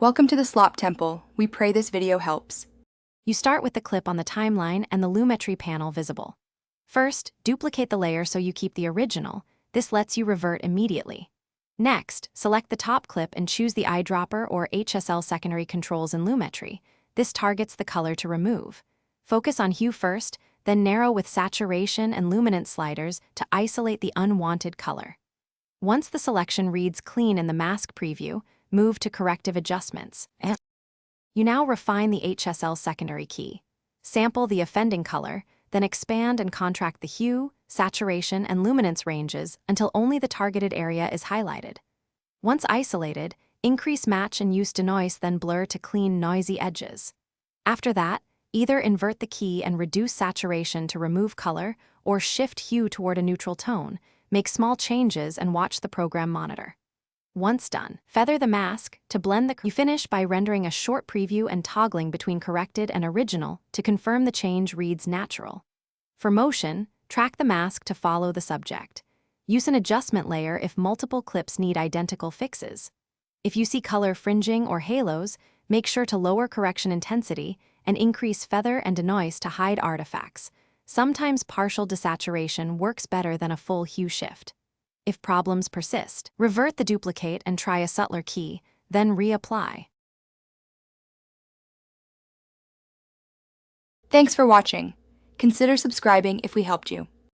Welcome to the Slop Temple. We pray this video helps. You start with the clip on the timeline and the Lumetri panel visible. First, duplicate the layer so you keep the original. This lets you revert immediately. Next, select the top clip and choose the eyedropper or HSL secondary controls in Lumetri. This targets the color to remove. Focus on hue first, then narrow with saturation and luminance sliders to isolate the unwanted color. Once the selection reads clean in the mask preview, move to corrective adjustments. You now refine the HSL secondary key. Sample the offending color, then expand and contract the hue, saturation, and luminance ranges until only the targeted area is highlighted. Once isolated, increase match and use denoise, then blur to clean noisy edges. After that, either invert the key and reduce saturation to remove color or shift hue toward a neutral tone. Make small changes and watch the program monitor. Once done, feather the mask to blend the. You finish by rendering a short preview and toggling between corrected and original to confirm the change reads natural. For motion, track the mask to follow the subject. Use an adjustment layer if multiple clips need identical fixes. If you see color fringing or halos, make sure to lower correction intensity and increase feather and denoise to hide artifacts. Sometimes partial desaturation works better than a full hue shift. If problems persist, revert the duplicate and try a subtler key, then reapply. Thanks for watching. Consider subscribing if we helped you.